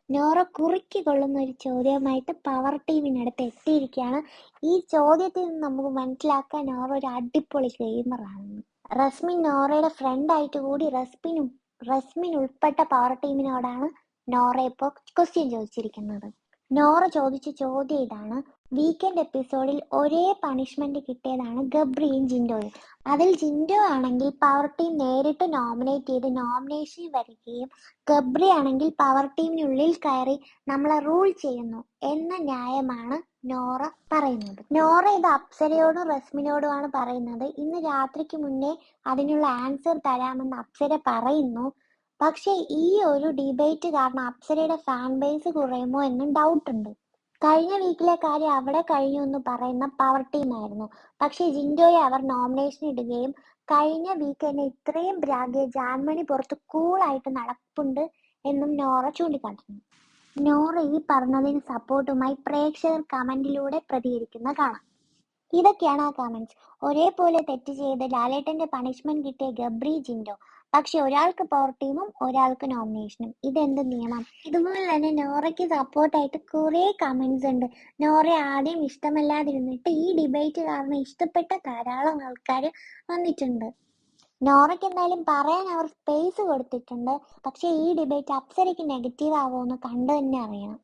നോറ കുറുക്കി കൊള്ളുന്ന ഒരു ചോദ്യവുമായിട്ട് പവർ ടീമിനടുത്ത് എത്തിയിരിക്കുകയാണ്. ഈ ചോദ്യത്തിൽ നിന്ന് നമുക്ക് മനസ്സിലാക്കാൻ നോറ ഒരു അടിപൊളി ഗെയിമറാണെന്ന്. റസ്മിൻ നോറയുടെ ഫ്രണ്ട് ആയിട്ട് കൂടി റസ്മിൻ ഉൾപ്പെട്ട പവർ ടീമിനോടാണ് നോറ ഇപ്പോൾ ക്വസ്റ്റ്യൻ ചോദിച്ചിരിക്കുന്നത്. നോറ ചോദിച്ച ചോദ്യം ഇതാണ്: വീക്കെൻഡ് എപ്പിസോഡിൽ ഒരേ പണിഷ്മെന്റ് കിട്ടിയതാണ് ഗബ്രിയും ജിൻഡോയും. അതിൽ ജിൻഡോ ആണെങ്കിൽ പവർ ടീം നേരിട്ട് നോമിനേറ്റ് ചെയ്ത് നോമിനേഷൻ വരികയും ഗബ്രി ആണെങ്കിൽ പവർ ടീമിനുള്ളിൽ കയറി നമ്മളെ റൂൾ ചെയ്യുന്നു എന്ന ന്യായമാണ് നോറ പറയുന്നത്. നോറ ഇത് അപ്സരയോടും റസ്മിനോടുമാണ് പറയുന്നത്. ഇന്ന് രാത്രിക്ക് മുന്നേ അതിനുള്ള ആൻസർ തരാമെന്ന് അപ്സര പറയുന്നു. പക്ഷെ ഈ ഒരു ഡിബേറ്റ് കാരണം അപ്സരയുടെ ഫാൻ ബേസ് കുറയുമോ എന്നും ഡൗട്ട് ഉണ്ട്. കഴിഞ്ഞ വീക്കിലെ കാര്യം അവിടെ കഴിഞ്ഞു എന്ന് പറയുന്ന പവർ ടീം ആയിരുന്നു. പക്ഷെ ജിൻഡോയെ അവർ നോമിനേഷൻ ഇടുകയും കഴിഞ്ഞ വീക്ക് തന്നെ ഇത്രയും ബ്രാഗിയ ജാൻമണി പുറത്ത് കൂളായിട്ട് നടപ്പുണ്ട് എന്നും നോറ ചൂണ്ടിക്കാട്ടുന്നു. നോറ ഈ പറഞ്ഞതിന് സപ്പോർട്ടുമായി പ്രേക്ഷകർ കമന്റിലൂടെ പ്രതികരിക്കുന്ന കാണാം. ഇതൊക്കെയാണ് ആ കമന്റ്സ്. ഒരേപോലെ തെറ്റ് ചെയ്ത് ലാലേട്ടന്റെ പണിഷ്മെന്റ് കിട്ടിയ ഗബ്രി ജിൻഡോ. പക്ഷെ ഒരാൾക്ക് പവർ ടീമും ഒരാൾക്ക് നോമിനേഷനും. ഇതെന്ത് നിയമം? ഇതുപോലെ തന്നെ നോറയ്ക്ക് സപ്പോർട്ടായിട്ട് കുറെ കമന്റ്സ് ഉണ്ട്. നോറയെ ആദ്യം ഇഷ്ടമല്ലാതിരുന്നിട്ട് ഈ ഡിബേറ്റ് കാരണം ഇഷ്ടപ്പെട്ട ധാരാളം ആൾക്കാർ വന്നിട്ടുണ്ട്. നോറയ്ക്ക് എന്തായാലും പറയാൻ അവർ സ്പേസ് കൊടുത്തിട്ടുണ്ട്. പക്ഷെ ഈ ഡിബേറ്റ് അപ്സരയ്ക്ക് നെഗറ്റീവ് ആവുമെന്ന് കണ്ടു തന്നെ അറിയണം.